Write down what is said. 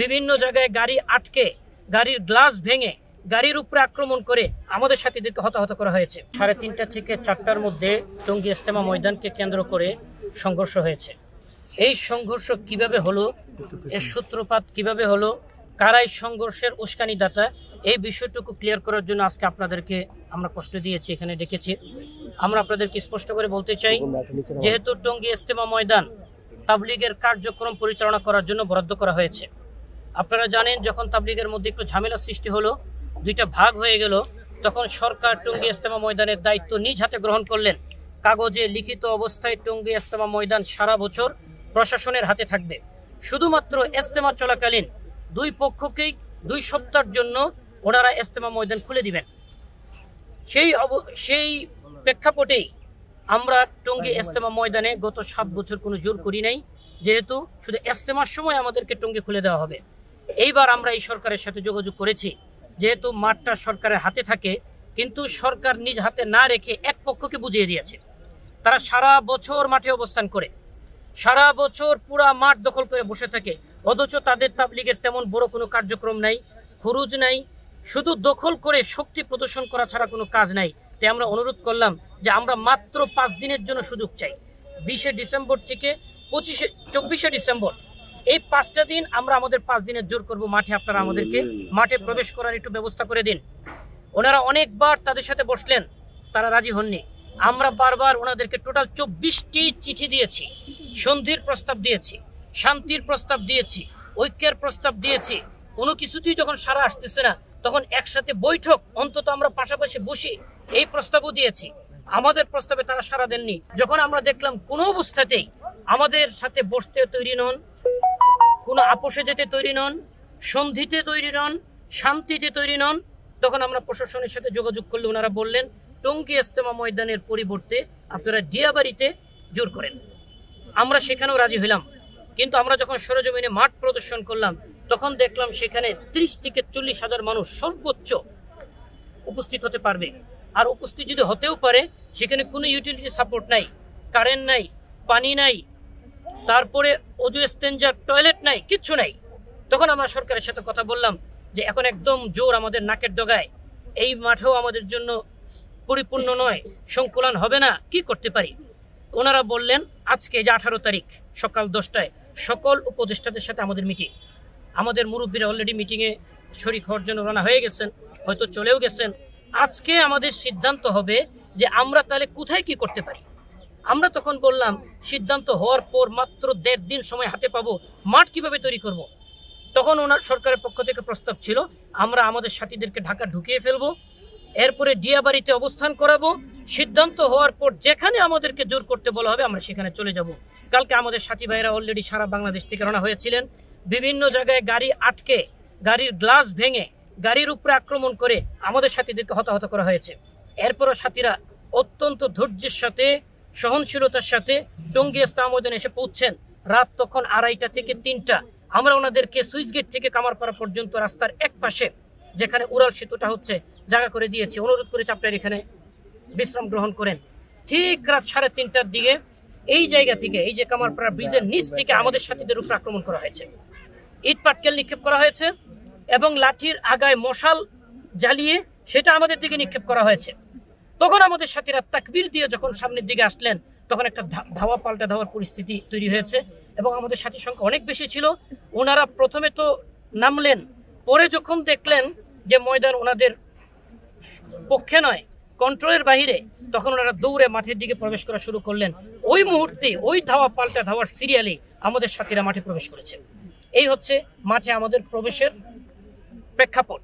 বিভিন্ন জায়গায় গাড়ি আটকে, গাড়ির গ্লাস ভেঙে, গাড়ির উপরে আক্রমণ করে আমাদের সাথীদেরকে হতাহত করা হয়েছে। 3:30 থেকে 4টার মধ্যে টঙ্গী ইজতেমা ময়দানকে কেন্দ্র করে সংঘর্ষ হয়েছে। এই সংঘর্ষ কিভাবে হলো, এর সূত্রপাত কিভাবে হলো, কারাই সংঘর্ষের উস্কানিদাতা, এই বিষয়টুকু ক্লিয়ার করার জন্য আজকে আপনাদেরকে আমরা কষ্ট দিয়েছি, এখানে ডেকেছি। আমরা আপনাদেরকে স্পষ্ট করে বলতে চাই, যেহেতু টঙ্গী ইজতেমা ময়দান তাবলীগের কার্যক্রম পরিচালনা করার জন্য বরাদ্দ করা হয়েছে। আপনারা জানেন, যখন তাবলীগের মধ্যে একটু ঝামেলা সৃষ্টি হলো, দুইটা ভাগ হয়ে গেল, তখন সরকার টঙ্গী ইজতেমা ময়দানের দায়িত্ব নিজ হাতে গ্রহণ করলেন। কাগজে লিখিত অবস্থায় টঙ্গী ইজতেমা ময়দান সারা বছর প্রশাসনের হাতে থাকবে। শুধুমাত্র ইজতেমা চলাকালীন দুই পক্ষকেই 2 সপ্তাহের জন্য ওনারা ইজতেমা ময়দান খুলে দিবেন। সেই প্রেক্ষাপটেই আমরা টঙ্গী ইজতেমা ময়দানে গত 7 বছর কোনো জোর করি নাই, যেহেতু শুধু ইজতেমার সময় আমাদেরকে টঙ্গী খুলে দেওয়া হবে। এইবার আমরা এই সরকারের সাথে যোগাযোগ করেছি, যেহেতু মাঠটা সরকারের হাতে থাকে, কিন্তু সরকার নিজ হাতে না রেখে এক পক্ষকে বুঝিয়ে দিয়েছে। তারা সারা বছর মাঠে অবস্থান করে, সারা বছর পুরা মাঠ দখল করে বসে থাকে, অথচ তাদের তাবলীগের তেমন বড় কোনো কার্যক্রম নাই, খরচ নাই, শুধু দখল করে শক্তি প্রদর্শন করা ছাড়া কোনো কাজ নাই। তাই আমরা অনুরোধ করলাম যে আমরা মাত্র 5 দিনের জন্য সুযোগ চাই। 20শে ডিসেম্বর থেকে 24শে ডিসেম্বর, এই 5টা দিন আমরা আমাদের 5 দিনের জোর করব মাঠে। আপনারা আমাদেরকে মাঠে প্রবেশ করার একটু ব্যবস্থা করে দিন। ওনারা অনেকবার তাদের সাথে বসলেন, তারা রাজি হননি। আমরা বারবার ওনাদেরকে টোটাল 24টি চিঠি দিয়েছি, সন্ধির প্রস্তাব দিয়েছি, শান্তির প্রস্তাব দিয়েছি, ঐক্যের প্রস্তাব দিয়েছি। কোনো কিছুতেই যখন সারা আসতেছে না, তখন একসাথে বৈঠক, অন্তত আমরা পাশাপাশি বসি, এই প্রস্তাবও দিয়েছি। আমাদের প্রস্তাবে তারা সারা দেননি। যখন আমরা দেখলাম কোনো অবস্থাতেই আমাদের সাথে বসতে তৈরি নন, কোনো আপোষে যেতে তৈরি নন, সন্ধিতে তৈরি নন, শান্তিতে তৈরি নন, তখন আমরা প্রশাসনের সাথে যোগাযোগ করলে ওনারা বললেন টঙ্গী ইজতেমা ময়দানের পরিবর্তে আপনারা ডিয়াবাড়িতে জোর করেন। আমরা সেখানেও রাজি হইলাম, কিন্তু আমরা যখন সরেজমিনে মাঠ প্রদর্শন করলাম, তখন দেখলাম সেখানে 30 থেকে 40 হাজার মানুষ সর্বোচ্চ উপস্থিত হতে পারবে। আর উপস্থিত যদি হতেও পারে, সেখানে কোনো ইউটিলিটি সাপোর্ট নাই, কারেন্ট নাই, পানি নাই, তারপরে অজু স্টেঞ্জার টয়লেট নাই, কিচ্ছু নাই। তখন আমরা সরকারের সাথে কথা বললাম যে এখন একদম জোর আমাদের নাকের ডগায়, এই মাঠেও আমাদের জন্য পরিপূর্ণ নয়, সংকুলন হবে না, কি করতে পারি? ওনারা বললেন আজকে যে 18 তারিখ সকাল 10টায় সকল উপদেষ্টাদের সাথে আমাদের মিটিং। আমাদের মুরব্বীরা অলরেডি মিটিংয়ে শরীক হওয়ার জন্য রওনা হয়ে গেছেন, হয়তো চলেও গেছেন। আজকে আমাদের সিদ্ধান্ত হবে যে আমরা তাহলে কোথায় কি করতে পারি। আমরা তখন বললাম সিদ্ধান্ত হওয়ার পর মাত্র 1.5 দিন সময় হাতে পাবো, মাঠ কিভাবে তৈরি করব। তখন ওনার সরকারের পক্ষ থেকে প্রস্তাব ছিল আমরা আমাদের সাথীদেরকে ঢাকা ঢুকিয়ে ফেলবো, এরপরে ডিয়াবাড়িতে অবস্থান করাবো। সিদ্ধান্ত হওয়ার পর যেখানে আমাদেরকে জোর করতে বলা হবে আমরা সেখানে চলে যাব। কালকে আমাদের সাথী ভাইরা অলরেডি সারা বাংলাদেশ থেকে রওনা হয়েছিলেন। বিভিন্ন জায়গায় গাড়ি আটকে, গাড়ির গ্লাস ভেঙে, গাড়ির উপরে আক্রমণ করে আমাদের সাথীদেরকে হতাহত করা হয়েছে। এরপরও সাথীরা অত্যন্ত ধৈর্যের সাথে, সহনশীলতার সাথে টঙ্গী ইজতেমা ময়দানে এসে পৌঁছছেন। রাত তখন 2:30 থেকে 3টা। আমরা ওনাদেরকে সুইচ গেট থেকে কামারপাড়া পর্যন্ত রাস্তার এক পাশে, যেখানে উড়াল সেতুটা হচ্ছে, জায়গা করে দিয়েছি। অনুরোধ করেছি আপনারা এখানে বিশ্রাম গ্রহণ করেন। ঠিক রাত 3:30টার দিকে এই জায়গা থেকে, এই যে কামারপাড়া ব্রিজের নিচ থেকে আমাদের সাথীদের উপর আক্রমণ করা হয়েছে। ইট পাটকেল নিক্ষেপ করা হয়েছে এবং লাঠির আগায় মশাল জ্বালিয়ে সেটা আমাদের দিকে নিক্ষেপ করা হয়েছে। তখন আমাদের সাথীরা তাকবীর দিয়ে যখন সামনের দিকে আসলেন, তখন একটা ধাওয়া পাল্টা ধাওয়ার পরিস্থিতি তৈরি হয়েছে এবং আমাদের সাথী সংখ্যা অনেক বেশি ছিল। ওনারা প্রথমে তো নামলেন, পরে যখন দেখলেন যে ময়দান ওনাদের পক্ষে নয়, কন্ট্রোলের বাহিরে, তখন ওনারা দৌড়ে মাঠের দিকে প্রবেশ করা শুরু করলেন। ওই মুহূর্তে ওই ধাওয়া পাল্টা ধাওয়ার সিরিয়ালে আমাদের সাথীরা মাঠে প্রবেশ করেছে। এই হচ্ছে মাঠে আমাদের প্রবেশের প্রেক্ষাপট।